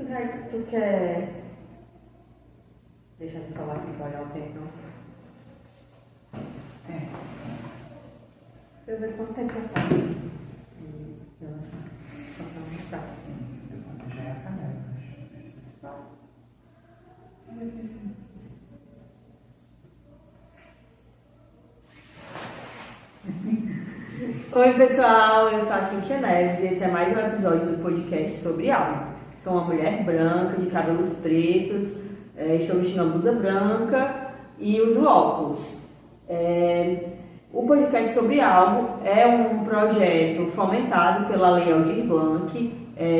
Tu quer... Deixa eu falar aqui pra olhar o tempo, não? Deixa eu ver quanto tempo eu faço. Só pra mostrar. Já é apagado. Oi pessoal, eu sou a Cintia Neves e esse é mais um episódio do podcast sobre algo. Sou uma mulher branca, de cabelos pretos, estou vestindo uma blusa branca e uso óculos. O podcast sobre algo é um projeto fomentado pela Lei Aldir Blanc,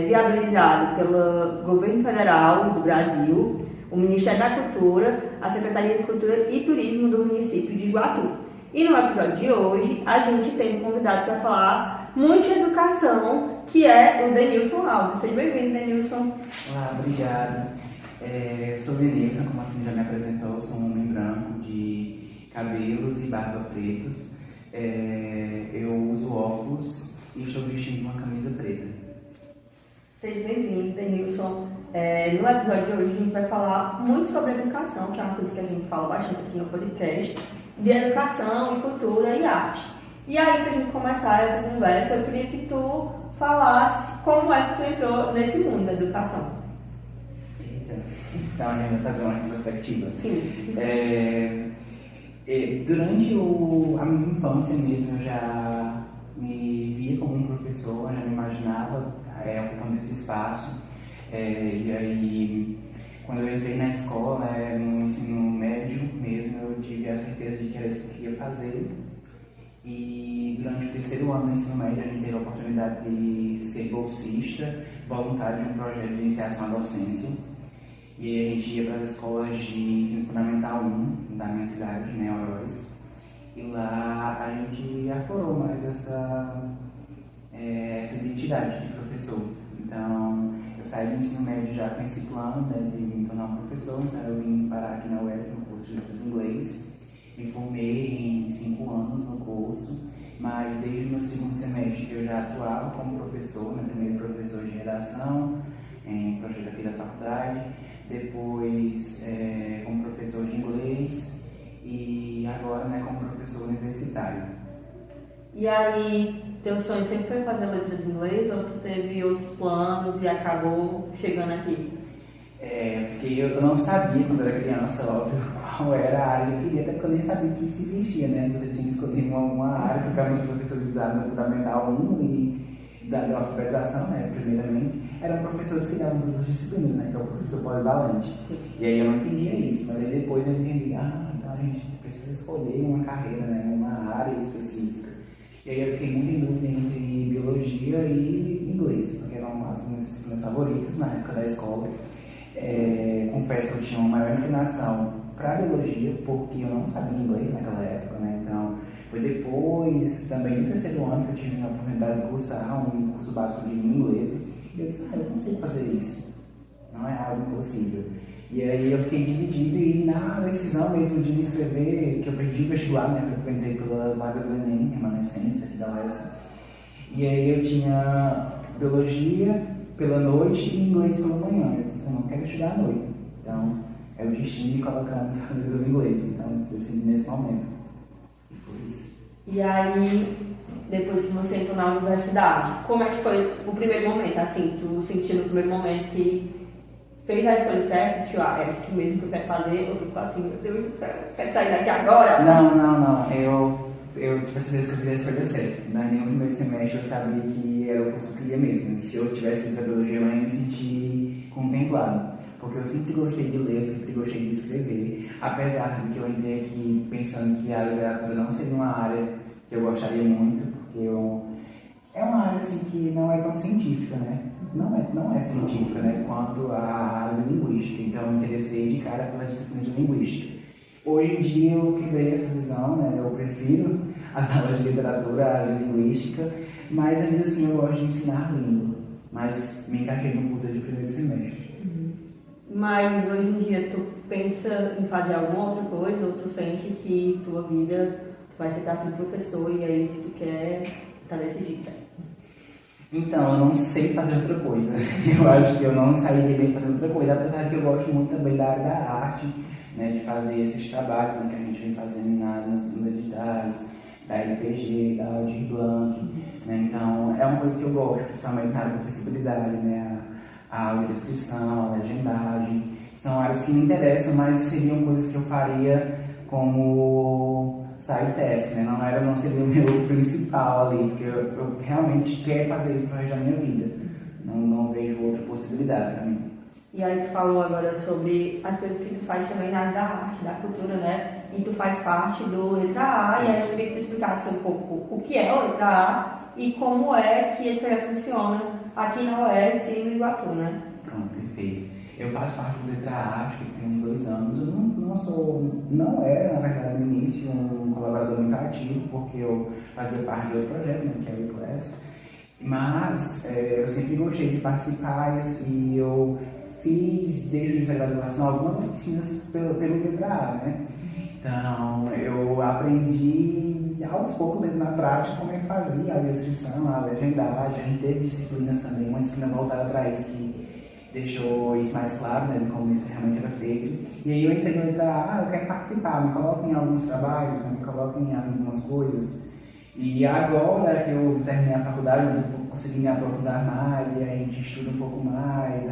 viabilizado pelo Governo Federal do Brasil, o Ministério da Cultura, a Secretaria de Cultura e Turismo do município de Iguatu. E no episódio de hoje, a gente tem um convidado para falar muito de educação, que é o Denilson Alves. Seja bem-vindo, Denilson. Olá, obrigado. Sou o Denilson, como a Cintia já me apresentou, sou um homem branco de cabelos e barba pretos. Eu uso óculos e estou vestindo uma camisa preta. Seja bem-vindo, Denilson. No episódio de hoje, a gente vai falar muito sobre educação, que é uma coisa que a gente fala bastante aqui no podcast, de educação, cultura e arte. E aí, pra gente começar essa conversa, eu queria que tu falasse como é que tu entrou nesse mundo da educação. Então, a gente vai fazer uma retrospectiva. Sim. Durante a minha infância mesmo, eu já me via como um professor, já me imaginava ocupando esse espaço. E aí, quando eu entrei na escola, no ensino médio mesmo, eu tive a certeza de que era isso que eu queria fazer. E durante o terceiro ano do ensino médio, a gente teve a oportunidade de ser bolsista, voluntário de um projeto de iniciação à docência. E aí a gente ia para as escolas de ensino fundamental 1 da minha cidade, né, Oroz. E lá a gente aflorou mais essa identidade de professor. Então, eu saí do ensino médio já com esse plano, né, de me tornar um professor. Então, eu vim parar aqui na UES no curso de Letras em Inglês. Me formei em 5 anos no curso, mas desde o meu segundo semestre eu já atuava como professor, né, primeiro professor de redação, em projeto aqui da faculdade, depois como professor de inglês e agora, né, como professor universitário. E aí, teu sonho sempre foi fazer letras em inglês ou tu teve outros planos e acabou chegando aqui? Porque eu não sabia quando era criança, óbvio, qual era a área que eu queria, até porque eu nem sabia que isso existia, né? Você tinha que escolher uma área, porque os professores da Fundamental 1 e da alfabetização, né, primeiramente, eram professores que davam todas as disciplinas, né, que é o professor polivalente. E aí eu não entendia isso, mas aí depois eu entendi, então a gente precisa escolher uma carreira, né, uma área específica. E aí eu fiquei muito em dúvida entre biologia e inglês, porque eram as minhas disciplinas favoritas na época da escola. Confesso que eu tinha uma maior inclinação para biologia, porque eu não sabia inglês naquela época, né? Então, foi depois, também no terceiro ano, que eu tive a oportunidade de cursar um curso básico de língua inglesa. E eu disse, eu consigo fazer isso. Não é algo impossível. E aí eu fiquei dividido e na decisão mesmo de me inscrever, que eu perdi o vestibular, né? Porque eu entrei pelas vagas do Enem, remanescência aqui da UES. E aí eu tinha biologia pela noite e inglês pela manhã. Eu disse, eu não quero estudar à noite. Então, é o destino de colocar letras em inglês. Então, eu decidi nesse momento. E foi isso. E aí, depois que você entrou na universidade, como é que foi o primeiro momento? Assim, tu sentiu no primeiro momento que fez a escolha certa, tipo, é isso que mesmo que eu quero fazer, ou tu ficou assim, meu Deus do céu, quero sair daqui agora? Não. Eu tive a certeza que eu fiz a escolha certa. Mas nem no primeiro semestre eu sabia que era o curso que eu queria mesmo. E se eu tivesse ido para biologia, eu ia me sentir contemplado. Porque eu sempre gostei de ler, sempre gostei de escrever. Apesar de que eu entrei aqui pensando que a literatura não seria uma área que eu gostaria muito, porque é uma área assim, que não é tão científica, né? Não é científica, né? Quanto a área de linguística. Então eu me interessei de cara pela disciplina de linguística. Hoje em dia eu quebrei essa visão, né? Eu prefiro as aulas de literatura, a área de linguística, mas ainda assim eu gosto de ensinar língua. Mas me encaixei no curso de primeiro semestre. Mas hoje em dia tu pensa em fazer alguma outra coisa ou tu sente que tua vida tu vai ficar assim professor e é isso que tu quer, tá decidido? Então, eu não sei fazer outra coisa. Eu acho que eu não sairia bem fazendo outra coisa, apesar que eu gosto muito também da área da arte, né, de fazer esses trabalhos, né, que a gente vem fazendo nos editais, da LPG, da Aldir Blanc, né, então é uma coisa que eu gosto, principalmente na área da acessibilidade, né, a audiodescrição, a legendagem, são áreas que me interessam, mas seriam coisas que eu faria como side task, né? Não seria o meu principal ali, porque eu realmente quero fazer isso para o resto da minha vida. Não vejo outra possibilidade para mim. E aí tu falou agora sobre as coisas que tu faz também na área da arte, da cultura, né? E tu faz parte do Letra A, e aí eu queria que tu explicasse um pouco o que é o Letra A e como é que esse projeto funciona aqui na UES e no Iguatu, né? Pronto, perfeito. Eu faço parte do Letra A, acho que tem uns 2 anos. Eu não era, na verdade, no início, um colaborador muito ativo, porque eu fazia parte de outro projeto, né, que é o eClass. Mas eu sempre gostei de participar e eu fiz, desde o início da graduação, algumas oficinas pelo Letra A, né? Então, eu aprendi aos poucos, mesmo na prática, como é que fazia a descrição, a legendagem. A gente teve disciplinas também, uma disciplina voltada para isso, que deixou isso mais claro, né, de como isso realmente era feito. E aí eu entrei no Letra A, eu quero participar, me coloquem em alguns trabalhos, né, me coloquem em algumas coisas. E agora que eu terminei a faculdade, eu consegui me aprofundar mais, e aí a gente estuda um pouco mais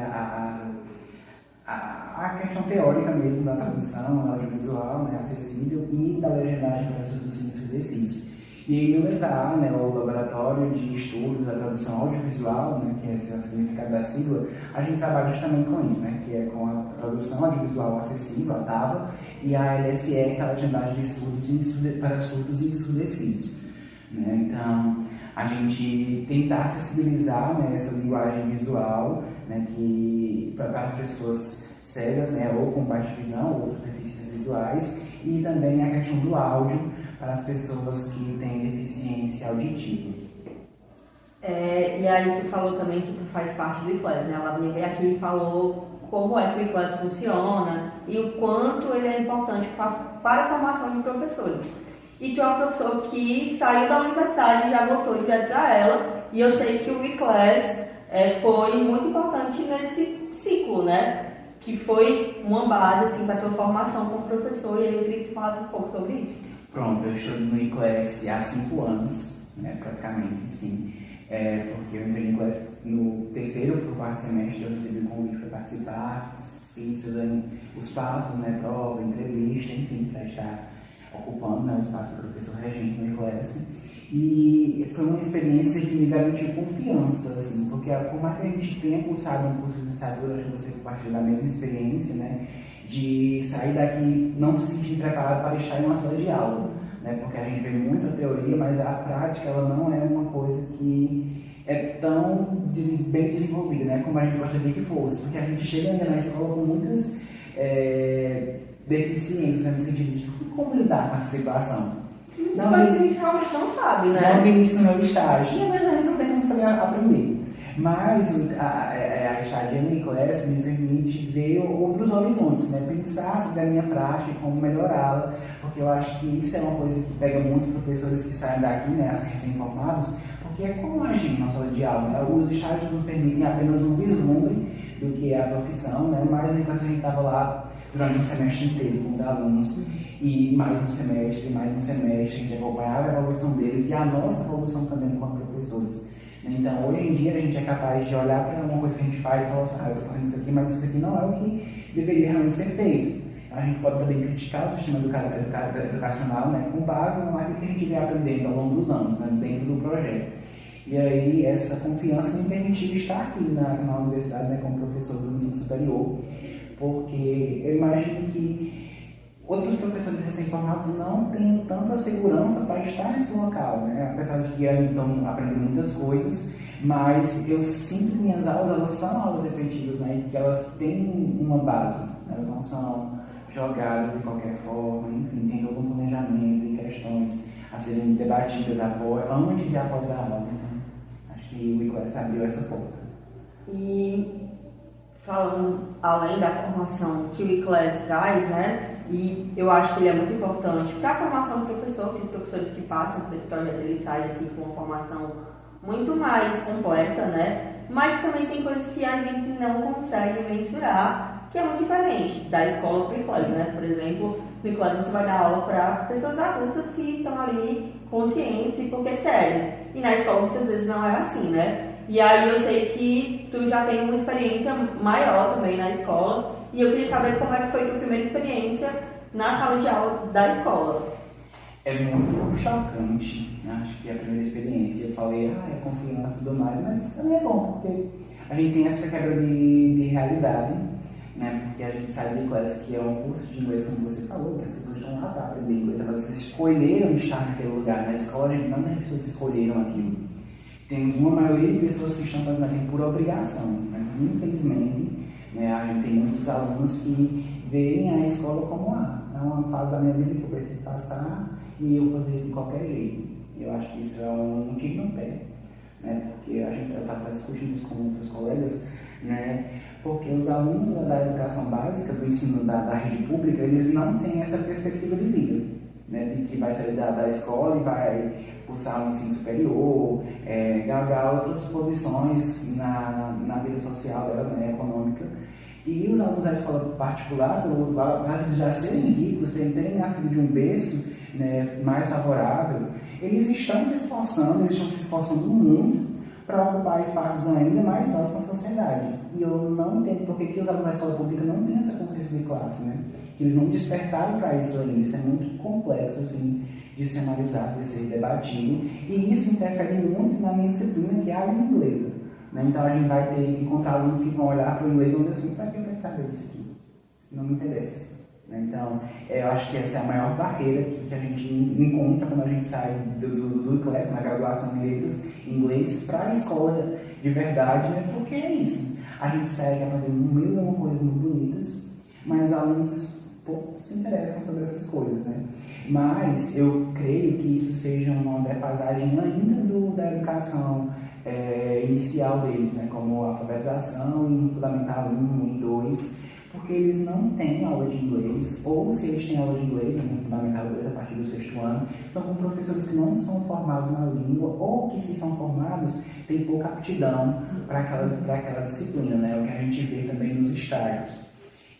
a questão teórica mesmo da tradução, da audiovisual, né, acessível, e da legendagem para os ensurdecidos. E aí o Letra A, né, o Laboratório de Estudos da Tradução Audiovisual, né, que esse é o significado da sigla, a gente trabalha justamente com isso, né, que é com a tradução audiovisual acessível, a TAVA, e a LSE, que é a legendagem de surdos para surdos e ensurdecidos. Né? Então, a gente tentar acessibilizar, né, essa linguagem visual, né, para as pessoas cegas, né, ou com baixa visão, ou outros deficiências visuais, e também a questão do áudio para as pessoas que têm deficiência auditiva. E aí tu falou também que tu faz parte do eClass, né? A Lavrinha veio aqui e falou como é que o eClass funciona e o quanto ele é importante para a formação de professores. E tu é uma professora que saiu da universidade e já voltou direto para ela, e eu sei que o eClass foi muito importante nesse ciclo, né? Que foi uma base assim, para a tua formação como professor, e aí eu queria que tu falasse um pouco sobre isso. Pronto, eu estou no eClass há 5 anos, né, praticamente, sim. Porque eu entrei no eClass no 3º para o 4º semestre, eu recebi o convite para participar, fiz os passos, né, prova, entrevista, enfim, para estar ocupando, né, o espaço do professor regente no eClass. E foi uma experiência que me garantiu confiança, assim, porque por mais que a gente tenha cursado um curso de licenciatura, acho que você compartilha da mesma experiência, né, de sair daqui não se sentir preparado para estar em uma sala de aula, né, porque a gente vê muita teoria, mas a prática ela não é uma coisa que é tão bem desenvolvida, né, como a gente gostaria que fosse, porque a gente chega ainda na escola com muitas deficiências, né, no sentido de como lidar com essa situação. Não, mas a gente realmente não sabe, né? Não tem isso no meu estágio. E às vezes a gente não tem como saber aprender. Mas a estadia no eClass me permite ver outros horizontes, né? Pensar sobre a minha prática e como melhorá-la, porque eu acho que isso é uma coisa que pega muitos professores que saem daqui, né, recém-formados, porque é como a gente na sala de aula, né? Os estágios nos permitem apenas um vislumbre do que é a profissão, né? Mas no eClass a gente estava lá durante um semestre inteiro com os alunos, e mais um semestre, a gente acompanhava a evolução deles e a nossa evolução também como professores. Então, hoje em dia, a gente é capaz de olhar para uma coisa que a gente faz e falar assim, eu estou fazendo isso aqui, mas isso aqui não é o que deveria realmente ser feito. A gente pode também criticar o sistema educacional, né, com base no que a gente vem aprendendo ao longo dos anos, né, dentro do projeto. E aí, essa confiança me permitiu estar aqui na universidade, né, como professor do ensino superior, porque eu imagino que outros professores recém-formados não têm tanta segurança para estar nesse local, né? Apesar de que estão aprendendo muitas coisas, mas eu sinto que minhas aulas, elas são aulas efetivas, né? E que elas têm uma base, né? Elas não são jogadas de qualquer forma, enfim, tem todo um planejamento e questões a serem debatidas antes e após a aula. Então, acho que o eClass abriu essa porta. E falando além da formação que o eClass traz, né? E eu acho que ele é muito importante para a formação do professor, que os professores que passam por esse projeto, eles saem aqui com uma formação muito mais completa, né? Mas também tem coisas que a gente não consegue mensurar, que é muito diferente da escola para o colégio, né? Por exemplo, no colégio você vai dar aula para pessoas adultas que estão ali conscientes e porque querem. E na escola muitas vezes não é assim, né? E aí eu sei que tu já tem uma experiência maior também na escola, e eu queria saber como é que foi a tua primeira experiência na sala de aula da escola. É muito chocante, né? Acho que é a primeira experiência. Eu falei, é confiança e tudo mais, mas também é bom, porque a gente tem essa quebra de realidade, né? Porque a gente sai de inglês, que é um curso de inglês, como você falou, que as pessoas estão lá para aprender inglês, elas escolheram estar naquele lugar. Na escola, a gente não tem pessoas que escolheram aquilo. Temos uma maioria de pessoas que estão fazendo aquilo por obrigação, né? Infelizmente, né, a gente tem muitos alunos que veem a escola como é uma fase da minha vida que eu preciso passar e eu vou fazer isso de qualquer jeito. Eu acho que isso é um tiro no pé, né? Porque a gente está discutindo isso com outros colegas, né? Porque os alunos da educação básica, do ensino da rede pública, eles não têm essa perspectiva de vida, né? De que vai sair da escola e vai cursar um ensino superior, galgar outras posições na vida social delas, né? Econômica. E os alunos da escola particular, pelo outro lado, apesar de já serem ricos, terem nascido de um berço, né, mais favorável, eles estão se esforçando muito para ocupar espaços ainda mais altos na sociedade. E eu não entendo por que os alunos da escola pública não têm essa consciência de classe, né? Que eles não despertaram para isso ainda. Isso é muito complexo, assim, de ser analisado, de ser debatido. E isso interfere muito na minha disciplina, que é a língua inglesa. Né? Então a gente vai ter que encontrar alunos que vão olhar para o inglês e vão dizer assim, para que eu quero saber disso aqui? Isso aqui não me interessa. Né? Então, eu acho que essa é a maior barreira que a gente encontra quando a gente sai do inglês, na graduação em letras, inglês, para a escola de verdade, né? Porque é isso. A gente segue aprendendo mil coisas muito bonitas, mas os alunos pouco se interessam sobre essas coisas, né? Mas eu creio que isso seja uma defasagem ainda da educação inicial deles, né? Como a alfabetização em Fundamental 1 e 2, porque eles não têm aula de inglês, ou se eles têm aula de inglês, no Fundamental 2, a partir do 6º ano, são com professores que não são formados na língua, ou que, se são formados, têm pouca aptidão para aquela disciplina, né? O que a gente vê também nos estágios.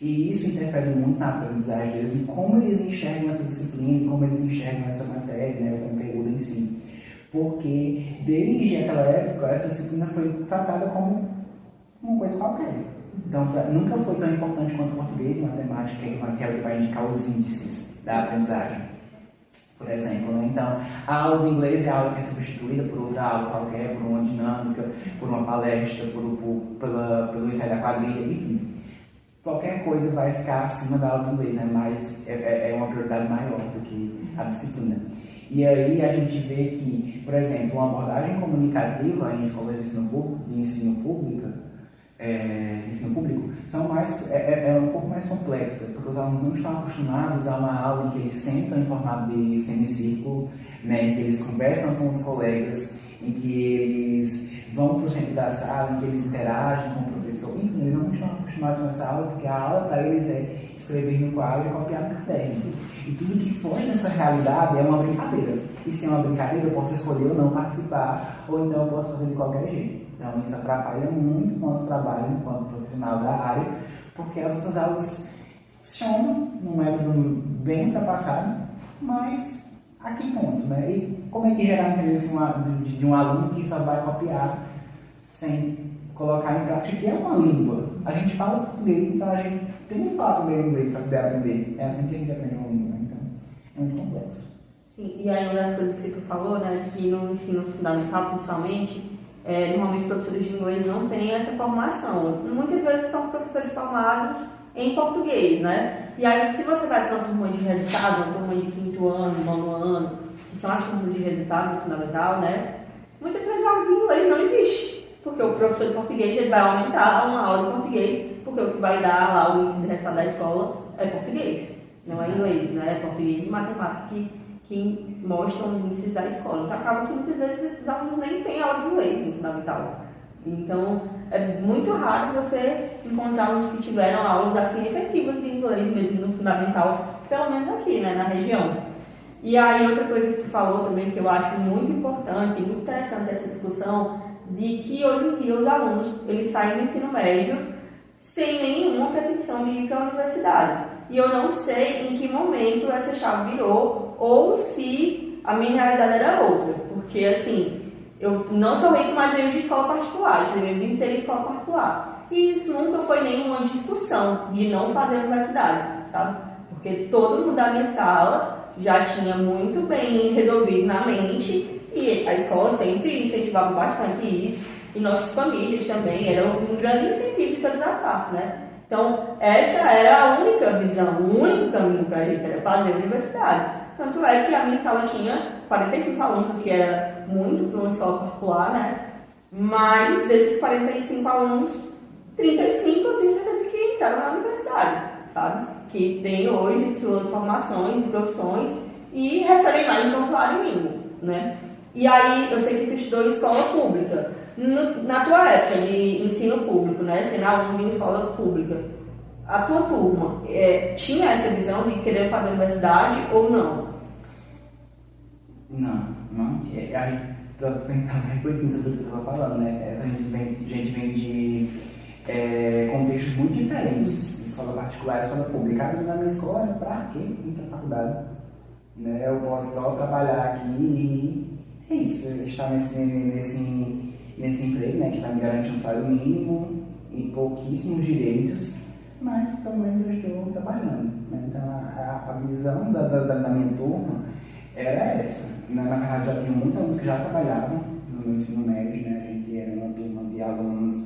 E isso interfere muito na aprendizagem deles, e como eles enxergam essa disciplina, como eles enxergam essa matéria, né? O conteúdo em si. Porque, desde aquela época, essa disciplina foi tratada como uma coisa qualquer. Então, nunca foi tão importante quanto português e matemática, que é aquela que vai indicar os índices da aprendizagem, por exemplo. Né? Então, a aula de inglês é a aula que é substituída por outra aula qualquer, por uma dinâmica, por uma palestra, pelo ensaio da quadrilha, enfim. Qualquer coisa vai ficar acima da aula de inglês, né? Mas é uma prioridade maior do que a disciplina. E aí a gente vê que, por exemplo, uma abordagem comunicativa em escolas de ensino público é um pouco mais complexa, porque os alunos não estão acostumados a uma aula em que eles sentam em formato de semicírculo, né, em que eles conversam com os colegas, em que eles vão para o centro da sala, em que eles interagem com o professor. Enfim, eles não estão acostumados com essa aula, porque a aula para eles é escrever no quadro e copiar no caderno. E tudo que foge dessa realidade é uma brincadeira. E se é uma brincadeira, eu posso escolher ou não participar, ou então eu posso fazer de qualquer jeito. Então isso atrapalha muito o nosso trabalho enquanto profissional da área, porque as nossas aulas funcionam num método bem ultrapassado, mas a que ponto, né? E como é que gerar interesse de um aluno que só vai copiar sem colocar em prática, que é uma língua? A gente fala português, então a gente tem que falar primeiro inglês para poder aprender. É assim que a gente aprende uma língua, então é muito complexo. Sim, e aí uma das coisas que tu falou, né, que no ensino fundamental, principalmente, normalmente professores de inglês não têm essa formação. Muitas vezes são professores formados em português, né? E aí, se você vai para uma turma de resultado, uma turma de 5º ano, 9º ano, que são as turmas de resultado fundamental, né? Muitas vezes a aula de inglês não existe, porque o professor de português ele vai aumentar uma aula de português, porque o que vai dar lá o índice de resultado da escola é português, não é inglês, né? É português e matemática que mostram os índices da escola. Então, acaba que muitas vezes os alunos nem têm aula de inglês no fundamental. Então, é muito raro você encontrar alunos que tiveram aulas assim efetivas de inglês mesmo no fundamental, pelo menos aqui, né, na região. E aí outra coisa que tu falou também, que eu acho muito importante, muito interessante essa discussão, de que hoje em dia os alunos, eles saem do ensino médio sem nenhuma pretensão de ir para a universidade. E eu não sei em que momento essa chave virou, ou se a minha realidade era outra. Porque, assim, eu não sou rico, mas venho de escola particular, eu venho de ter escola particular. E isso nunca foi nenhuma discussão de não fazer universidade, sabe? Porque todo mundo da minha sala já tinha muito bem resolvido na mente e a escola sempre incentivava bastante isso e nossas famílias também eram um grande incentivo de todas as partes, né? Então, essa era a única visão, o único caminho para a gente era fazer a universidade. Tanto é que a minha sala tinha 45 alunos, o que era muito para uma escola particular, né? Mas desses 45 alunos, 35 eu tenho certeza que entraram na universidade, sabe? Que tem hoje suas formações e profissões e recebem mais de um salário mínimo, né? E aí, eu sei que tu estudou em escola pública. Na tua época de ensino público, né? Sendo aluno de escola pública, a tua turma tinha essa visão de querer fazer universidade ou não? Não tinha. A gente estava refletindo sobre o que eu estava falando, né? A gente vem de contextos muito diferentes, escola particular e escola pública. Na minha escola, para quê ir para a faculdade? Né? Eu posso só trabalhar aqui e é isso, estar nesse emprego, né, que vai me garantir um salário mínimo e pouquíssimos direitos, mas pelo menos eu estou trabalhando. Né? Então a visão da minha turma era essa. Na verdade, já tinha muitos alunos que já trabalhavam no meu ensino médio, né? A gente era uma turma de alunos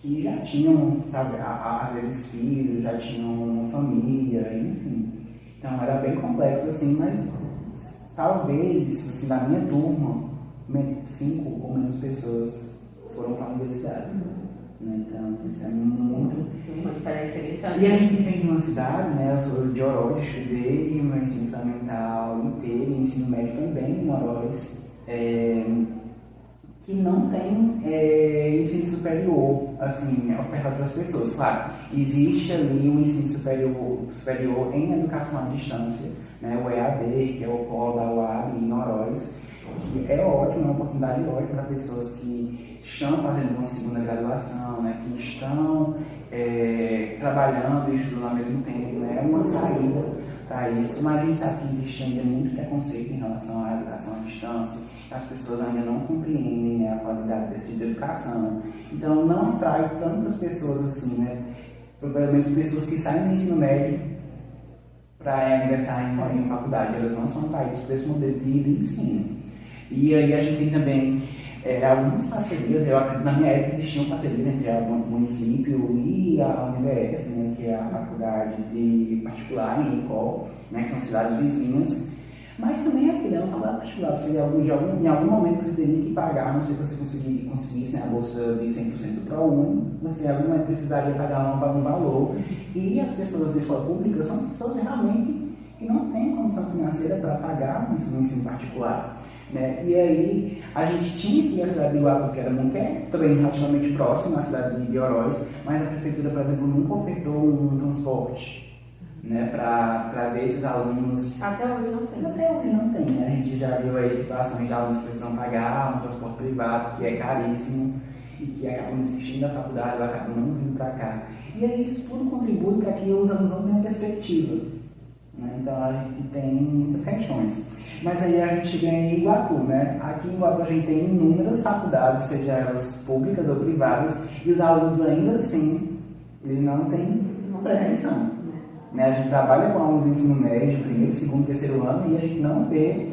que já tinham, às vezes, filhos, já tinham uma família, enfim. Então era bem complexo, assim, mas talvez, assim, na minha turma, 5 ou menos pessoas foram para a universidade. Né? Então, isso é muito... Uma diferença gritante. E a gente vem de uma cidade, né? Eu sou de Oroz, estudei o meu ensino fundamental inteiro, ensino médio também em Oroz, que não tem ensino superior, assim, ofertado para as pessoas. Claro, existe ali o ensino superior em educação à distância, né? O EAD, que é o polo da UAB em Oroz, que é ótimo, é uma oportunidade ótima para pessoas que estão fazendo uma segunda graduação, né? Que estão trabalhando e estudando ao mesmo tempo, né? É uma saída para isso, mas a gente sabe que existe ainda muito preconceito em relação à educação à distância. As pessoas ainda não compreendem, né, a qualidade desse tipo de educação. Então, não atrai tantas pessoas assim, né? Pelo menos pessoas que saem do ensino médio para ingressar em faculdade. Elas não são atraídas por esse modelo de ensino. E aí a gente tem também algumas parcerias. Eu acredito, na minha época existiam parcerias entre o município e a UniBS, né, que é a faculdade particular em Icó, né, que são cidades vizinhas. Mas também aqui, né, uma faculdade particular, você, em algum momento você teria que pagar, não sei se você conseguisse, né, a bolsa de 100% para um, você em algum momento precisaria pagar um valor. E as pessoas da escola pública são pessoas realmente que não têm condição financeira para pagar um ensino particular. Né? E aí a gente tinha aqui a cidade de Iguatu, que é também relativamente próxima à cidade de Oroz, mas a prefeitura, por exemplo, nunca ofertou um transporte, né, para trazer esses alunos. Até hoje não tem. Até hoje não tem, né? A gente já viu aí situações de alunos que precisam pagar um transporte privado, que é caríssimo, e que acabam desistindo da faculdade ou acabam não vindo para cá. E aí isso tudo contribui para que os alunos não tenham perspectiva. Né? Então a gente tem muitas questões. Mas aí a gente chega em Iguatu, né? Aqui em Iguatu a gente tem inúmeras faculdades, seja elas públicas ou privadas, e os alunos ainda assim, eles não têm pretensão. Né? A gente trabalha com alunos de ensino médio, primeiro, segundo, terceiro ano, e a gente não vê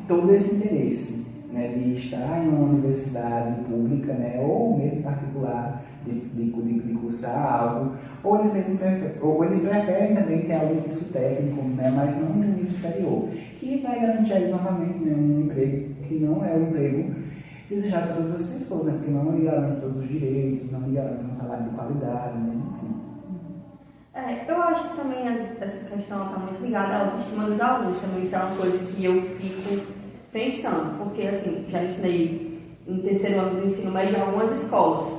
todo esse interesse, né, de estar em uma universidade pública, né, ou mesmo particular, de cursar algo, ou eles preferem também ter algum curso técnico, né, mas não um nível superior, que vai garantir aí novamente, né, um emprego que não é um emprego desejado para todas as pessoas, né, porque não lhe garante todos os direitos, não lhe garante um salário de qualidade, né, enfim. Eu acho que também essa questão está muito ligada à autoestima dos alunos, também isso é uma coisa que eu fico pensando, porque assim, já ensinei em terceiro ano do ensino médio em algumas escolas,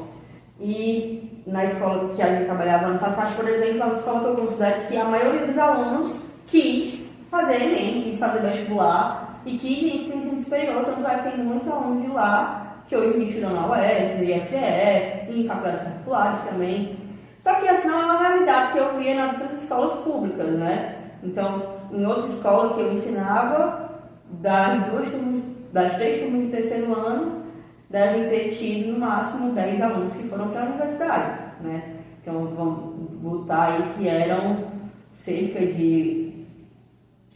e na escola que a gente trabalhava ano passado, por exemplo, é uma escola que eu considero que a maioria dos alunos quis fazer Enem, quis fazer vestibular e quis ir para o ensino superior, tanto é que tem muitos alunos de lá que hoje estudam na UES, no IFCE, em faculdades particulares também. Só que essa não é uma realidade que eu via nas outras escolas públicas, né? Então, em outra escola que eu ensinava, das 3 turmas de terceiro ano, devem ter tido no máximo 10 alunos que foram para a universidade, né? Então, vamos botar aí que eram cerca de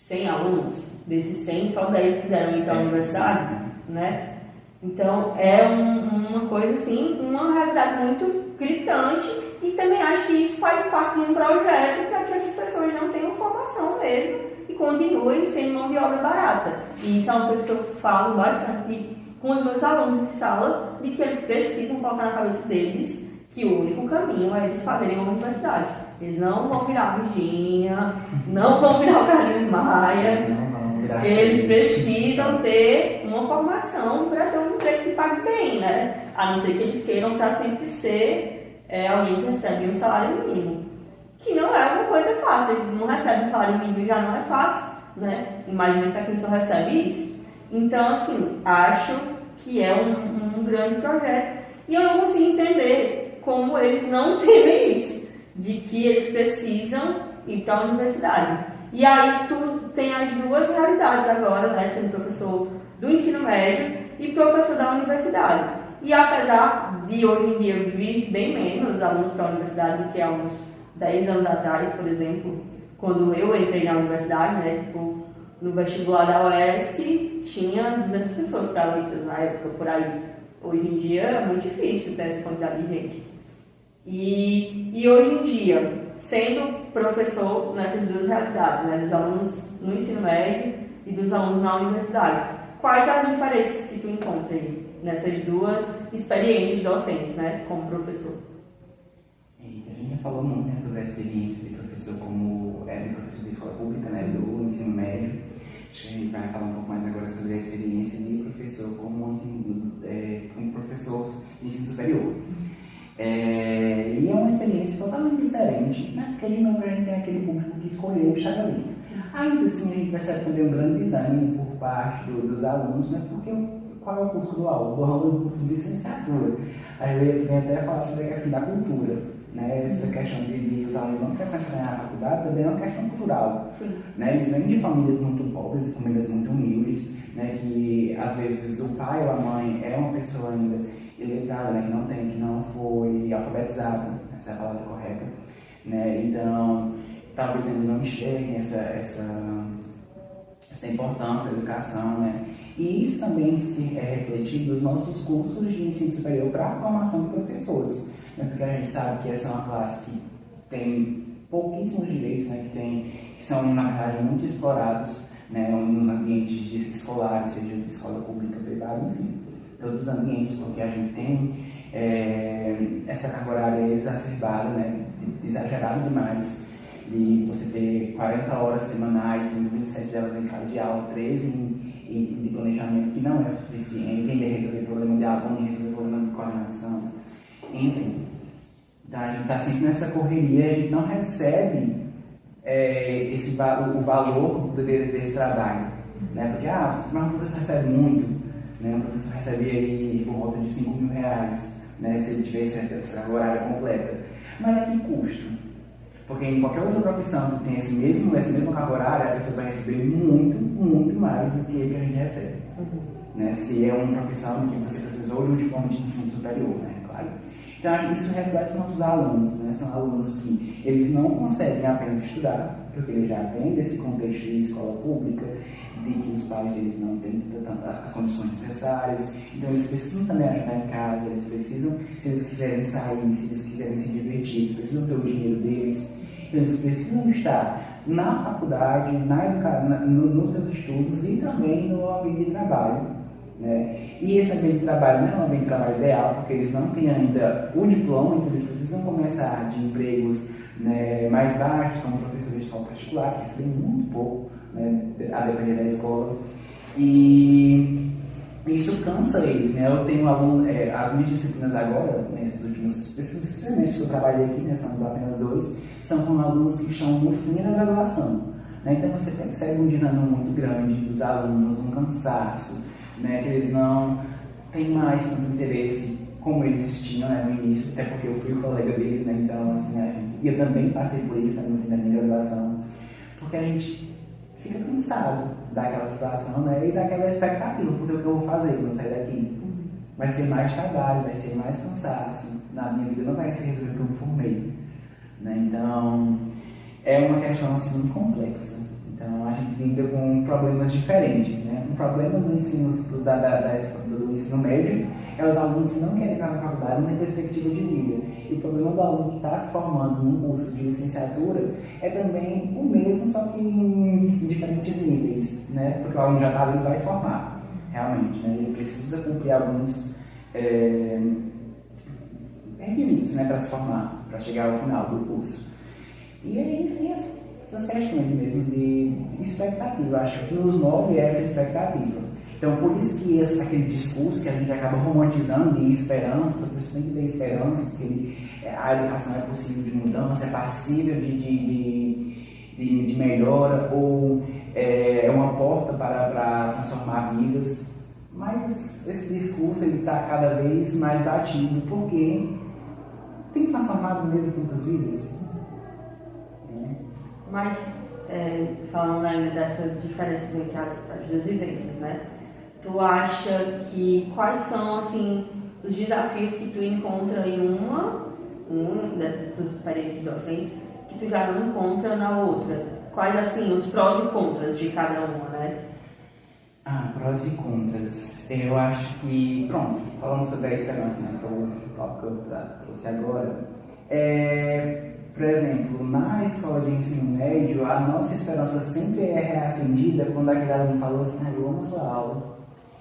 100 alunos. Desses 100, só 10 quiseram ir para a universidade, né? Então, é uma coisa assim, uma realidade muito gritante, e também acho que isso faz parte de um projeto para que essas pessoas não tenham formação mesmo e continuem sendo mão de obra barata. E isso é uma coisa que eu falo bastante com os meus alunos de sala, de que eles precisam colocar na cabeça deles que o único caminho é eles fazerem uma universidade. Eles não vão virar a Virgínia, não vão virar o Carlinhos Maia. Eles precisam ter uma formação para ter um emprego que pague bem, né? A não ser que eles queiram para sempre ser alguém que recebe um salário mínimo. Que não é uma coisa fácil. Eles não recebem um salário mínimo, já não é fácil, né? Imagina para quem só recebe isso. Então, assim, acho que é um grande projeto. E eu não consigo entender como eles não entendem isso, de que eles precisam ir para a universidade. E aí tu tem as duas realidades agora, né, sendo professor do ensino médio e professor da universidade. E apesar de hoje em dia eu vir bem menos alunos para a universidade do que há uns 10 anos atrás, por exemplo, quando eu entrei na universidade, né, tipo, no vestibular da UES tinha 200 pessoas para letras na época, por aí. Hoje em dia é muito difícil ter essa quantidade de gente. E hoje em dia, sendo professor nessas duas realidades, né, dos alunos no ensino médio e dos alunos na universidade, quais as diferenças que tu encontra aí nessas duas experiências docentes, né, como professor? A gente já falou muito, né, sobre a experiência de professor como de professor de escola pública, né, do ensino médio. Acho que a gente vai falar um pouco mais agora sobre a experiência de professor como professor de ensino superior. E é uma experiência totalmente diferente, né? Porque de novo a gente tem aquele público que escolheu estar ali. Ainda assim, a gente percebe também um grande desânimo por parte dos alunos, né? Porque qual é o curso do aluno? Do aluno é o curso de licenciatura. Aí eu ia até falar sobre a questão da cultura, né? Essa questão de os alunos não frequentarem a faculdade também é uma questão cultural. Né? Eles vêm de famílias muito pobres, de famílias muito humildes, né? Que às vezes o pai ou a mãe é uma pessoa ainda iletrada, né? Que não foi alfabetizada, essa é a palavra correta, né? Então talvez eles não enxerguem essa importância da educação, né? E isso também se é refletido nos nossos cursos de ensino superior para a formação de professores, né? Porque a gente sabe que essa é uma classe que tem pouquíssimos direitos, né? Que são, na verdade, muito explorados, né? Nos ambientes escolares, seja de escola pública, privada, enfim, todos os ambientes, porque a gente tem essa carga horária exacerbada, né? Exagerada demais, de você ter 40 horas semanais, 27 delas em sala de aula, 13 de planejamento, que não é o suficiente, ainda resolver problema de aluno, resolver problema de coordenação, enfim. Então a gente está sempre nessa correria, a gente não recebe o valor desse trabalho, né? Porque, mas o professor recebe muito, né? O professor recebe aí por volta de R$5.000, né? Se ele tivesse essa horária completa. Mas a que custo? Porque em qualquer outra profissão que tem essa mesma carga horária, a pessoa vai receber muito, muito mais do que a gente recebe. Né? Se é uma profissão em que você precisou de um diploma de ensino superior, né? Claro. Então, isso reflete nos nossos alunos, né? São alunos que eles não conseguem apenas estudar, porque eles já vêm desse contexto de escola pública, de que os pais deles não têm as condições necessárias, então eles precisam também ajudar em casa, eles precisam, se eles quiserem sair, se eles quiserem se divertir, eles precisam ter o dinheiro deles, então eles precisam estar na faculdade, nos seus estudos e também no ambiente de trabalho. Né? E esse ambiente de trabalho não é um ambiente de trabalho ideal, porque eles não têm ainda o diploma, então eles precisam começar de empregos, né, mais baixos, como professores de escola particular, que recebem muito pouco, né, a depender da escola. E isso cansa eles. Né? Eu tenho as minhas disciplinas agora, nesses últimos, esses semestres que eu trabalhei aqui, né, são apenas 2, são com alunos que estão no fim da graduação. Né? Então você percebe um desânimo muito grande dos alunos, um cansaço, né? Que eles não têm mais tanto interesse como eles tinham, né, no início, até porque eu fui colega deles, né? Então assim, eu também passei por isso, né, no fim da minha graduação, porque a gente fica cansado daquela situação, né, e daquela expectativa, porque o que eu vou fazer quando eu sair daqui? Vai ser mais trabalho, vai ser mais cansaço, na minha vida não vai ser resolver o que eu me formei, né? Então é uma questão assim muito complexa. Então a gente lida com problemas diferentes, né? Um problema no ensino do ensino médio é os alunos que não querem entrar na faculdade, não têm perspectiva de vida. E o problema do aluno que está se formando num curso de licenciatura é também o mesmo, só que em diferentes níveis, né? Porque o aluno já está ali e vai se formar, realmente, né? Ele precisa cumprir alguns requisitos, né, para se formar, para chegar ao final do curso. E aí tem essas questões mesmo de expectativa. Acho que nos move essa expectativa. Então, por isso que aquele discurso que a gente acaba romantizando de esperança, o professor tem que ter esperança, porque a educação é possível de mudança, é passível de melhora, ou é uma porta para transformar vidas. Mas esse discurso está cada vez mais batido, porque tem transformado mesmo tantas vidas. Mas, falando ainda dessas diferenças entre as duas vivências, né? Tu acha que quais são, assim, os desafios que tu encontra em uma dessas tuas experiências docentes que tu já não encontra na outra? Quais, assim, os prós e contras de cada uma, né? Prós e contras. Eu acho que, pronto, falando sobre a esperança, né? Que é o tópico que eu trouxe agora. Por exemplo, na escola de ensino médio, a nossa esperança sempre é reacendida quando aquele aluno falou assim: eu amo a sua aula,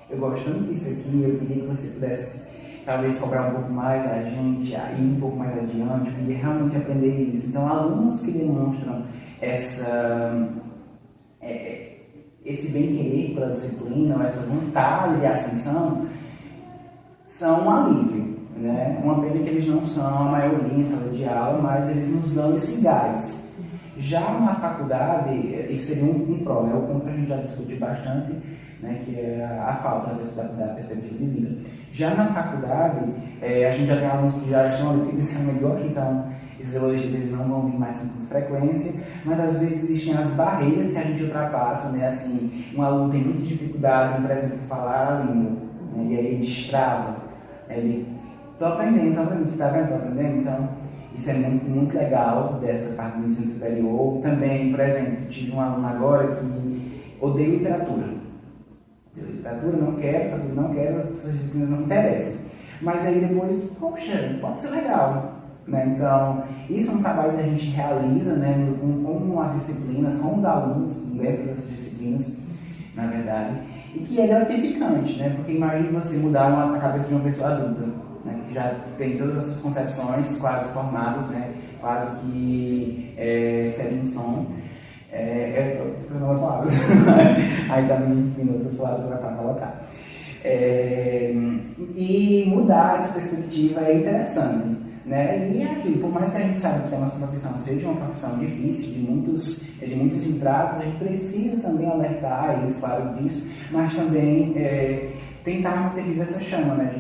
eu gosto tanto disso aqui, eu queria que você pudesse talvez cobrar um pouco mais a gente, ir um pouco mais adiante, eu queria realmente aprender isso. Então, alunos que demonstram esse bem-querer pela disciplina, ou essa vontade de ascensão, são um alívio. Né? Uma pena que eles não são a maioria em sala de aula, mas eles nos dão esse gás. Já na faculdade, isso seria um pró, né? O contra a gente já discutiu bastante, né? Que é a falta da perspectiva de vida. Já na faculdade, a gente já tem alunos que já estão ali, que realmente gostam, então esses elogios eles não vão vir mais com tanta frequência, mas às vezes existem as barreiras que a gente ultrapassa, né? Assim, um aluno tem muita dificuldade, por exemplo, em falar a língua, né? E aí ele destrava, estou aprendendo, você está vendo? Estou aprendendo? Então, isso é muito, muito legal dessa parte do ensino superior. Também, por exemplo, tive um aluno agora que odeia literatura. Não quero, essas disciplinas não me interessam. Mas aí depois, poxa, pode ser legal. Né? Então, isso é um trabalho que a gente realiza, né, com as disciplinas, com os alunos, dentro dessas disciplinas, na verdade, e que é gratificante, né? Porque imagine você mudar a cabeça de uma pessoa adulta, né, que já tem todas as suas concepções quase formadas, né, quase que seguem som. Estou novas palavras. Aí também tem outras palavras para colocar. E mudar essa perspectiva é interessante. Né? E é aquilo, por mais que a gente saiba que a nossa profissão seja uma profissão difícil, de muitos entraves, a gente precisa também alertar eles para disso, mas também tentar manter viva essa chama, né? De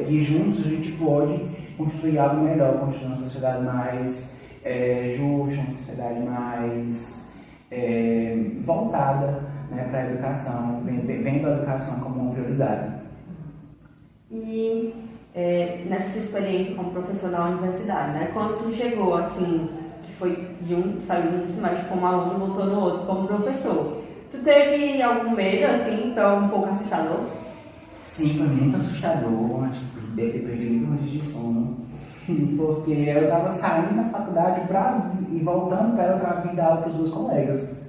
que juntos a gente pode construir algo melhor, construir uma sociedade mais justa, uma sociedade mais voltada, né, para a educação, vendo a educação como uma prioridade. E nessa tua experiência como professor da universidade, né? Quando tu chegou, assim, que foi saiu de um semestre como aluno, voltou no outro como professor, tu teve algum medo, assim, foi um pouco assustador? Sim, foi muito assustador, acho que deve ter perdido noites de sono, porque eu estava saindo da faculdade e voltando para ela para vir dar aula para os meus colegas,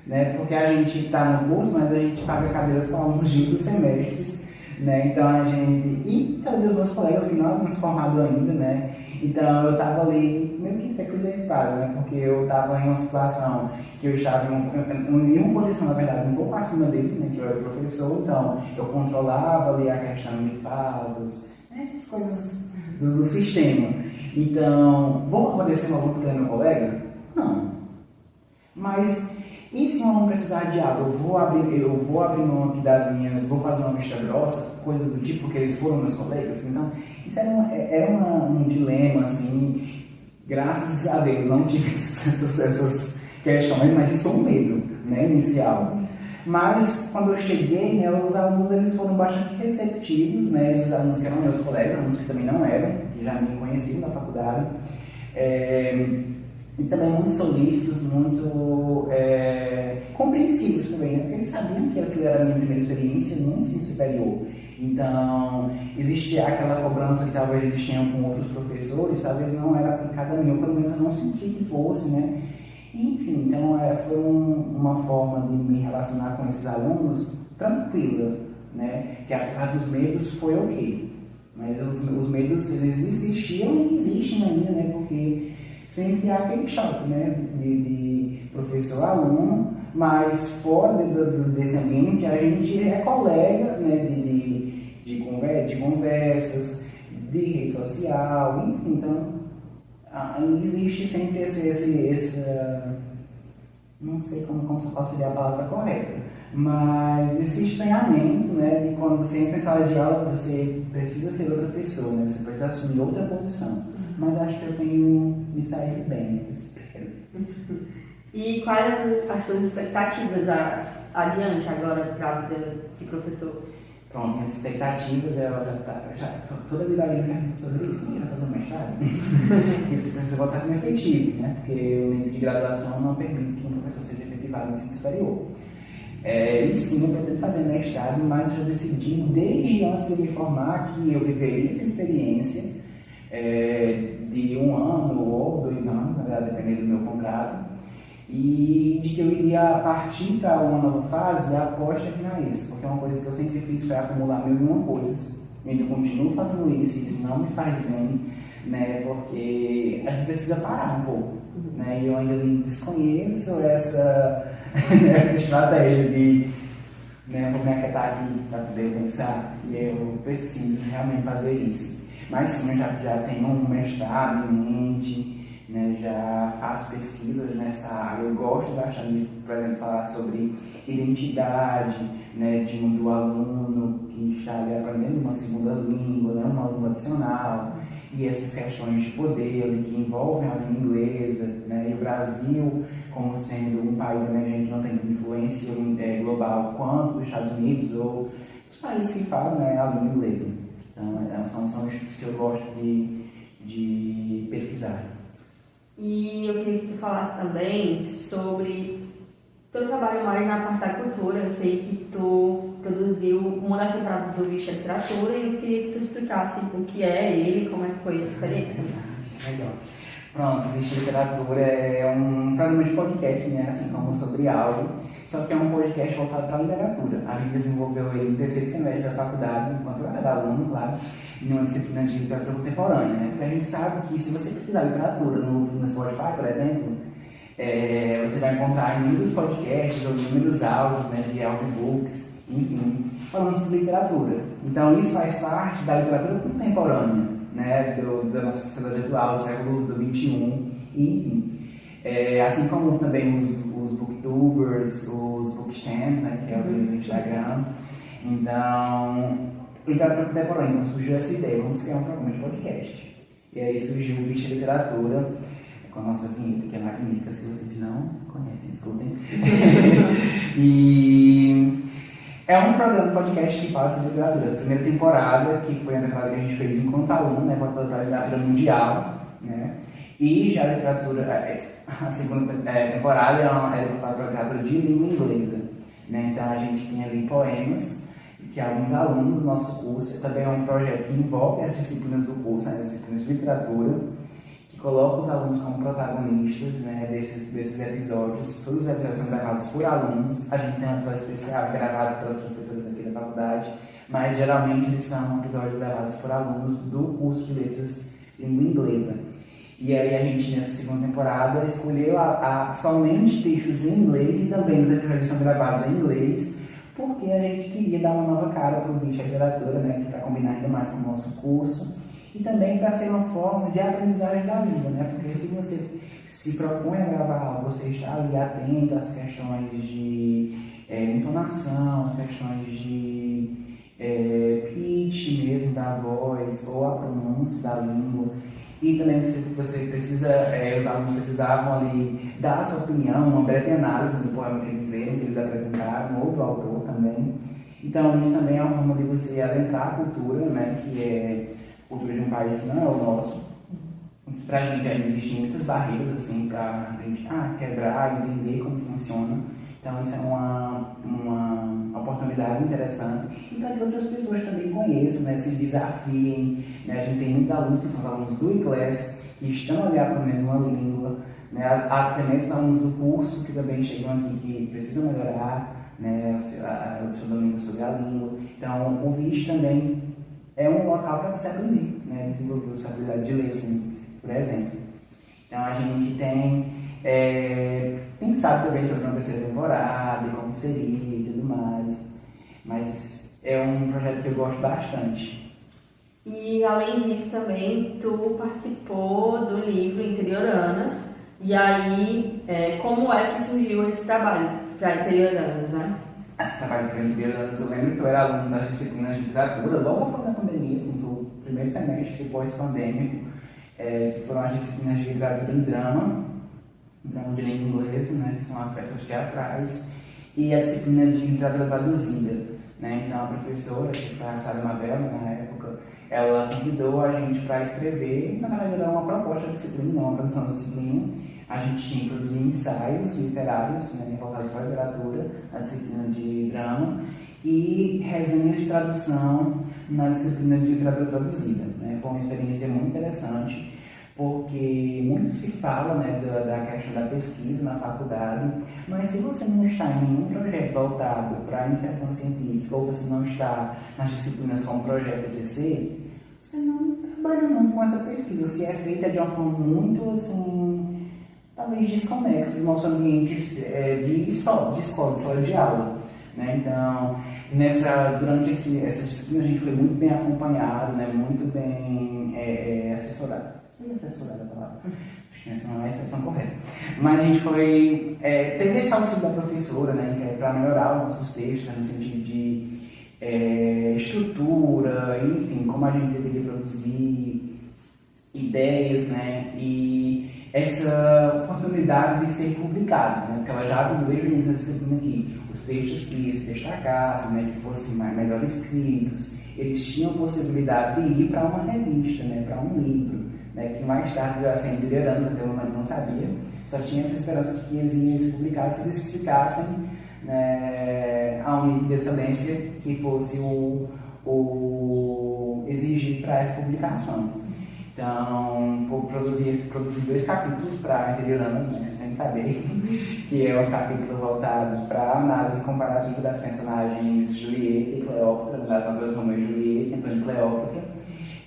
né? Porque a gente está no curso, mas a gente paga cadeiras com alunos de outros semestres, né? Então a gente, e também os meus colegas que não haviam se formado ainda, né? Então eu estava ali meio que até cruzei a espada, né? Porque eu estava em uma situação que eu estava em uma posição, na verdade, um pouco acima deles, né? Que eu era professor, então eu controlava ali a questão de falas, essas coisas do sistema. Então, vou acontecer uma luta com meu colega? Não. Mas e se um aluno precisar de água? Eu vou abrir mão aqui das minhas, vou fazer uma vista grossa, coisas do tipo, porque eles foram meus colegas. Então, isso era um dilema, assim, graças a Deus, não tive essas questões, mas isso foi um medo, né, inicial. Mas, quando eu cheguei, né, os alunos eles foram bastante receptivos, né, esses alunos que eram meus colegas, alunos que também não eram, que já me conheciam na faculdade. E também muito solícitos, muito compreensivos também, né? Porque eles sabiam que aquilo era a minha primeira experiência no ensino superior. Então, existia aquela cobrança que talvez eles tinham com outros professores, talvez não era aplicada a mim, ou pelo menos eu não senti que fosse, né? Enfim, então foi uma forma de me relacionar com esses alunos tranquila, né? Que apesar dos medos foi ok. Mas os medos, eles existiam e existem ainda, né? Porque sempre há aquele choque, né, de professor-aluno, mas fora desse ambiente a gente é colega, né, de conversas, de rede social, enfim, então existe sempre esse não sei qual seria a palavra correta, mas esse estranhamento, né, de quando você entra em sala de aula, você precisa ser outra pessoa, né, você precisa assumir outra posição. Mas acho que eu tenho me saído bem. E quais as suas expectativas adiante agora para a vida de professor? Pronto, minhas expectativas, toda vida eu pergunto sobre isso, né? Fazer um mestrado. Você precisa voltar como efetivo, né? Porque o nível de graduação não permite que um professor seja efetivado no ensino superior. E sim, eu pretendo fazer mestrado, mas eu já decidi, desde antes de me formar, que eu viveria essa experiência de 1 ano ou 2 anos, na verdade, dependendo do meu contrato, e de que eu iria partir para uma nova fase após terminar isso, porque uma coisa que eu sempre fiz foi acumular 1001 coisas. Eu ainda continuo fazendo isso não me faz bem, né, porque a gente precisa parar um pouco, né, e eu ainda desconheço essa estratégia de, né, vou me aquietar aqui para poder pensar, e eu preciso realmente fazer isso. Mas sim, eu já tenho um mestrado em mente, né, já faço pesquisas nessa área. Eu gosto bastante de, por exemplo, falar sobre identidade, né, do aluno que está ali aprendendo uma segunda língua, né, uma língua adicional, e essas questões de poder que envolvem a língua inglesa, né, e o Brasil, como sendo um país emergente que não tem influência global quanto os Estados Unidos ou os países que falam, né, a língua inglesa. Então, são estudos que eu gosto de pesquisar. E eu queria que tu falasse também sobre teu trabalho mais na parte da cultura. Eu sei que tu produziu uma das temporadas do Bicha Literatura e eu queria que tu explicasse o que é ele, como é que foi a experiência. Legal. Pronto, Bicha Literatura é um programa de podcast, né, assim como sobre áudio, só que é um podcast voltado para a literatura. A gente desenvolveu ele no terceiro semestre da faculdade, enquanto eu era aluno, claro, em uma disciplina de literatura contemporânea, né? Porque a gente sabe que se você pesquisar literatura no Spotify, por exemplo, você vai encontrar inúmeros podcasts ou inúmeros áudios, né, de audiobooks, enfim, falando sobre literatura. Então isso faz parte da literatura contemporânea, né, da nossa sociedade atual, do século XXI, enfim. Assim como também os booktubers, os bookstands, né, que é o do Instagram. Então, literatura contemporânea, então surgiu essa ideia, vamos criar um programa de podcast. E aí surgiu o Bicha Literatura, com a nossa vinheta, que é magnífica, se vocês não conhecem, escutem. E é um programa de podcast que fala sobre literatura. A primeira temporada, que foi a temporada que a gente fez enquanto aluno, né, voltada para a literatura mundial, né? E já a literatura, a segunda temporada era voltada para a literatura de língua inglesa, né? Então a gente tinha ali poemas que alguns alunos do nosso curso, também é um projeto que envolve as disciplinas do curso, né, as disciplinas de literatura, que coloca os alunos como protagonistas, né, desses episódios. Todos os episódios são gravados por alunos. A gente tem um episódio especial gravado pelas professoras aqui da faculdade, mas geralmente eles são episódios gravados por alunos do curso de letras língua inglesa. E aí a gente, nessa segunda temporada, escolheu somente textos em inglês, e também os episódios são gravados em inglês, porque a gente queria dar uma nova cara para o Bicha Literatura, né, para combinar ainda mais com o nosso curso. e também para ser uma forma de aprendizagem da língua, né? Porque se você se propõe a gravar algo, você está ali atento às questões de entonação, às questões de pitch mesmo da voz, ou a pronúncia da língua, e também você precisa, os alunos precisavam ali dar a sua opinião, uma breve análise do poema que eles leram, que eles apresentaram, ou do autor também. Então isso também é uma forma de você adentrar a cultura, né, que é a cultura de um país que não é o nosso. Para a gente ainda existem muitas barreiras assim, para a gente quebrar, entender como funciona. Então isso é uma oportunidade interessante e para que outras pessoas também conheçam, né, se desafiem. Né? A gente tem muitos alunos que são os alunos do e-class, que estão ali aprendendo uma língua, né? Há também os alunos do curso que também chegam aqui que precisam melhorar, né, o seu domínio sobre a língua. Então o VIST também é um local para você aprender, né, desenvolver a sua habilidade de ler, assim, por exemplo. Então a gente tem pensado também sobre uma terceira temporada e como seria e tudo mais, mas é um projeto que eu gosto bastante. E além disso também tu participou do livro Interioranas, e aí como é que surgiu esse trabalho para Interioranas, né? Esse trabalho para Interioranas, eu lembro que eu era aluno das disciplinas de literatura logo após a pandemia, assim, foi o primeiro semestre pós-pandêmico, que foram as disciplinas de literatura e drama de língua inglesa, né, que são as peças teatrais, e a disciplina de literatura traduzida. Né? Então a professora, que foi a Sara Mabel, na época, ela convidou a gente para escrever, na verdade era uma proposta de disciplina, uma produção de disciplina. A gente tinha que produzir ensaios literários, né, voltados para a literatura, na disciplina de drama, e resenhas de tradução na disciplina de literatura traduzida. Né? Foi uma experiência muito interessante, porque muito se fala, né, da questão da pesquisa na faculdade, mas se você não está em nenhum projeto voltado para a iniciação científica, ou você não está nas disciplinas como projeto ECC, você não trabalha não com essa pesquisa. Se é feita de uma forma muito, assim, talvez desconexa do nosso ambiente de sala de aula. Né? Então, durante essa disciplina a gente foi muito bem acompanhado, né, muito bem assessorado. Assessorada a palavra, acho que essa não é a expressão correta, mas a gente teve esse auxílio da professora, né, para melhorar os nossos textos, no sentido de estrutura, enfim, como a gente deveria produzir ideias, né, e essa oportunidade de ser publicado, né, porque ela já avisou desde o início da disciplina aqui, os textos que se destacassem, né, que fossem melhor escritos, eles tinham possibilidade de ir para uma revista, né, para um livro. Né, que mais tarde, assim, Interioranas, até o momento não sabia, só tinha essa esperança de que eles iam ser publicados se eles ficassem, né, a um nível de excelência que fosse o exigido para essa publicação. Então, produzi 2 capítulos para Interioranas, né, sem saber, que é um capítulo voltado para a análise comparativa das personagens Julieta e Cleópatra, das obras Romeu e Julieta, Antônio e Cleópatra,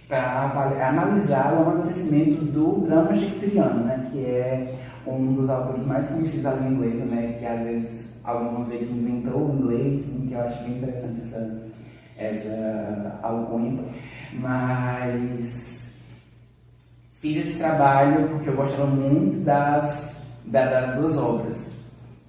para analisar o amadurecimento do drama shakespeariano, né, que é um dos autores mais conhecidos da língua inglesa, né, que às vezes alguns vão dizer que inventou o inglês, que eu acho bem interessante essa alcunha, mas fiz esse trabalho porque eu gostava muito das 2 obras,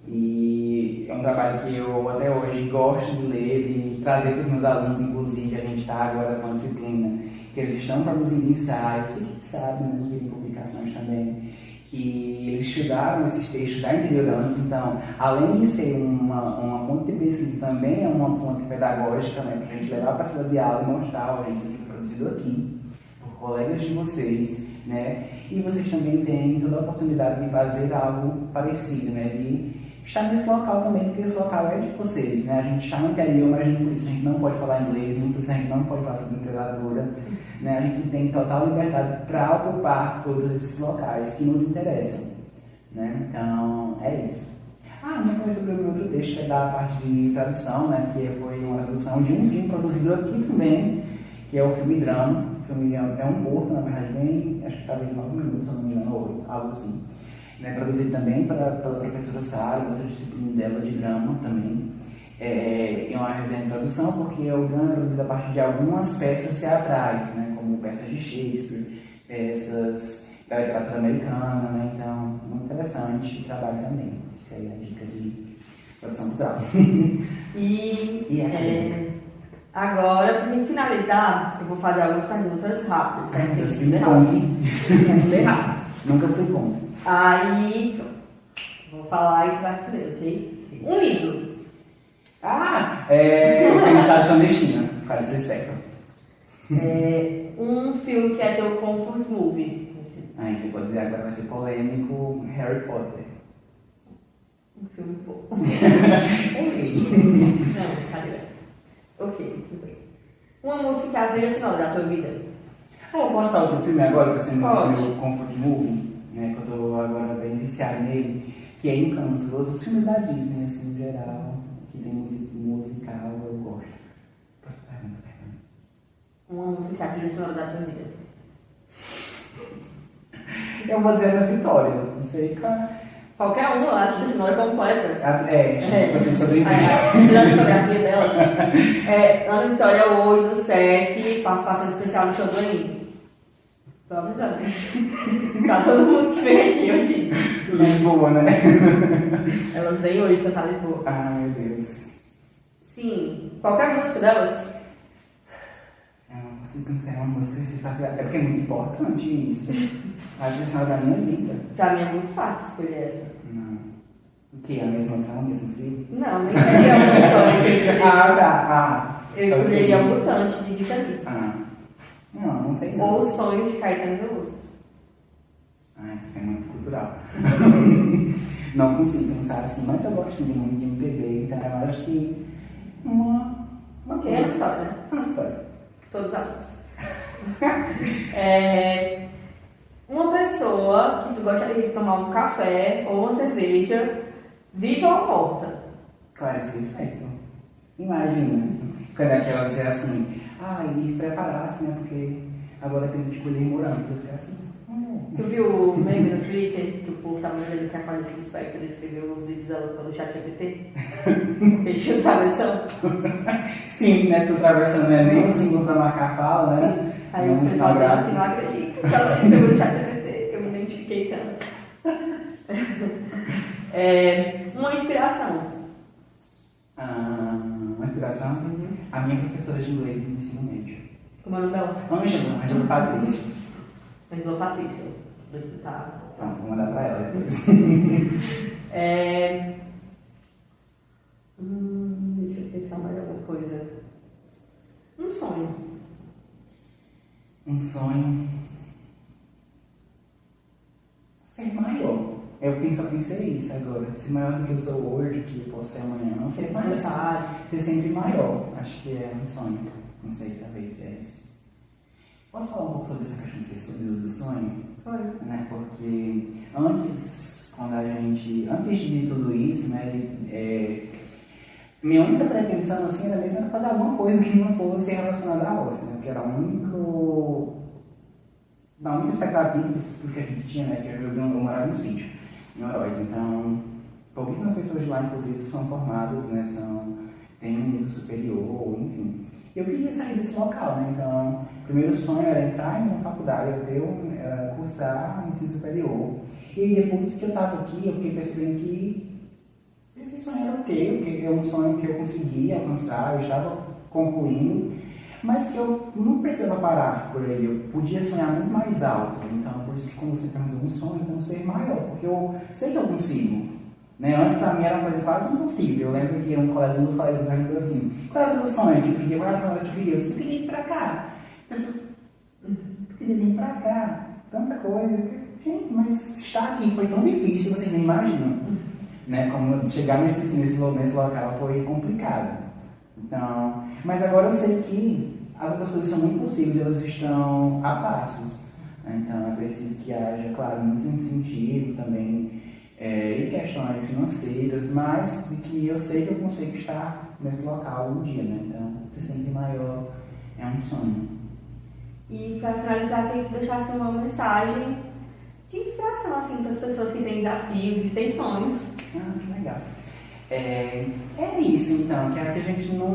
e é um trabalho que eu até hoje gosto de ler, de trazer para os meus alunos, inclusive. A gente está agora com a disciplina que eles estão produzindo ensaios, e que sabem, né, que tem publicações também, que eles estudaram esses textos da Interioranas. Então, além de ser uma fonte de pesquisa, também é uma fonte pedagógica, né, para a gente levar para a sala de aula e mostrar, ó, gente, isso aqui foi produzido aqui, por colegas de vocês, né, e vocês também têm toda a oportunidade de fazer algo parecido, né, de estar nesse local também, porque esse local é de vocês, né? A gente está no interior, mas nem por isso a gente não pode falar inglês, nem por isso a gente não pode falar sobre literatura, né? A gente tem total liberdade para ocupar todos esses locais que nos interessam, né? Então, é isso. Ainda falei sobre o outro texto, que é da parte de tradução, né? Que foi uma tradução de um filme produzido aqui também, que é o filme Drama. O filme é um curto, na verdade, bem, acho que talvez 9 minutos, se não me engano, ou 8, algo assim. Né, produzido também pela professora Sara, outra disciplina dela de drama também. É uma resenha de tradução, porque o drama é produzido a partir de algumas peças teatrais, né, como peças de Shakespeare, peças da literatura americana, né? Então, muito interessante o trabalho também. Fica aí a dica de produção cultural. Agora, para gente finalizar, eu vou fazer algumas perguntas rápidas, certo? Ai, Deus, que rápido. Nunca fui bom. Aí, vou falar e tu vai escolher, ok? Um livro. Felicidade Clandestina, Clarice Lispector. Um filme que é teu comfort movie. Que pode dizer agora vai ser polêmico, Harry Potter. Um filme bom. Ei. Não, cadê? Ok, tudo bem. Uma música que é a trilha sonora da tua vida. Eu posso dar outro filme agora, que está sendo Pode. meu comfort movie, né? Que eu tô agora bem viciado nele, que é Encanto. Todos os filmes da Disney, assim, em geral, que tem musical, eu gosto. Pergunta. Uma música que é a trilha sonora da tua vida. Eu vou dizer a Vitória, não sei qual. Qualquer uma, a trilha sonora completa. Foi sobre isso. A discografia delas. Ana Vitória hoje no Sesc, participação especial no show do Aninho. Tô avisando. Tá todo mundo que vem aqui hoje. Lisboa, né? Elas vêm hoje cantar Lisboa. Ai, meu Deus. Sim, qualquer música delas. Eu não consigo pensar em uma música que é porque é muito importante isso. A trilha da minha vida. Pra mim é muito fácil escolher essa. Não. O que? A mesma trama, o mesmo fio? Não, nem seria um mutante. Tá. Eu escolheria um mutante de Rita Lee. Não sei não. Ou Os Sonhos de Caetano Veloso. Isso é muito cultural. Não consigo pensar assim, mas eu gosto de muito de MPB, então eu acho que Ok, é uma história, né? História. Todos as uma pessoa que tu gostaria de tomar um café ou uma cerveja, viva ou morta? Clarice Lispector. Imagina, quando aquela dizer assim, e preparasse, né, porque agora tem que escolher morango, eu fiquei assim. Tu viu o meme no Twitter que o povo tá mandando que a Clarice Lispector escreveu uns vídeos dela pelo chat GPT? Ele tinha travessão. Sim, né, tu travessando não é nem o símbolo pra marcar a fala, né? Aí o pessoal fala assim, não acredito que ela escreveu no chat GPT, eu me identifiquei tanto. Uma inspiração. Uma inspiração? A minha professora de inglês no ensino médio. Como é o nome dela? Ângela Patrícia. Ângela Patrícia. Vou escutar. Então, vou mandar pra ela depois. Deixa eu pensar mais alguma coisa. Um sonho. Um sonho. Ser maior. Eu só pensei isso agora. Ser maior do que eu sou hoje, que eu posso ser amanhã. Não ser mais. Ser sempre maior. Acho que é um sonho. Não sei, talvez é isso. Posso falar um pouco sobre essa questão de ser subido do sonho? Pode. Né? Porque antes de tudo isso, né, minha única pretensão assim, era mesmo fazer alguma coisa que não fosse relacionada à roça, né? Porque era a única expectativa do futuro que a gente tinha, né? Que eu morava no sítio, em Oroz. Então, pouquíssimas pessoas de lá, inclusive, são formadas, né? Têm um nível superior, enfim. Eu queria sair desse local, né? Então, o primeiro sonho era entrar em uma faculdade, era cursar ensino superior. E depois que eu estava aqui, eu fiquei percebendo que esse sonho era ok, é um sonho que eu conseguia alcançar, eu estava concluindo, mas que eu não precisava parar por ele, eu podia sonhar muito mais alto. Então, por isso que quando você pergunta um sonho, então ser maior, porque eu sei que eu consigo. Né? Antes para mim era uma coisa quase impossível. Eu lembro que um dos colegas me perguntou assim: qual era o teu sonho? Que eu queria, qual era a que eu queria? Eu queria ir para cá. Eu queria vir para cá. Tanta coisa. Gente, mas estar aqui foi tão difícil, vocês nem imaginam. Né? Como chegar nesse local foi complicado. Então, mas agora eu sei que as outras coisas são muito possíveis, elas estão a passos. Então é preciso que haja, claro, muito incentivo também. E questões financeiras, mas de que eu sei que eu consigo estar nesse local um dia, né? Então, se sentir maior é um sonho. E para finalizar, queria que deixasse uma mensagem de inspiração, assim, para as pessoas que têm desafios e têm sonhos. Que legal. É isso, então, que a gente não...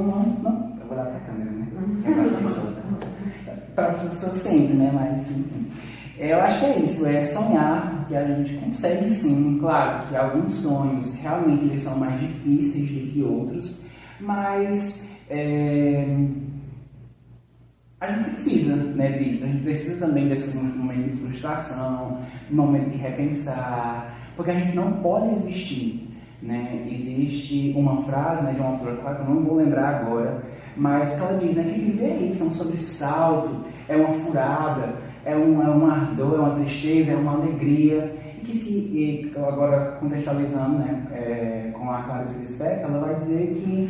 Eu vou dar para a câmera, né? É para as pessoas. para as pessoas sempre, né? Mas, enfim. Eu acho que é isso, é sonhar que a gente consegue sim. Claro que alguns sonhos realmente eles são mais difíceis do que outros, mas a gente precisa, né, disso. A gente precisa também desse momento de frustração, momento de repensar, porque a gente não pode existir. Né? Existe uma frase, né, de uma autora, claro que eu não vou lembrar agora, mas o que ela diz, né, que viver é isso, é um sobressalto, é uma furada, é um ardor, é uma tristeza, é uma alegria, e que se, agora contextualizando, né, com a Clarice Lispector, ela vai dizer que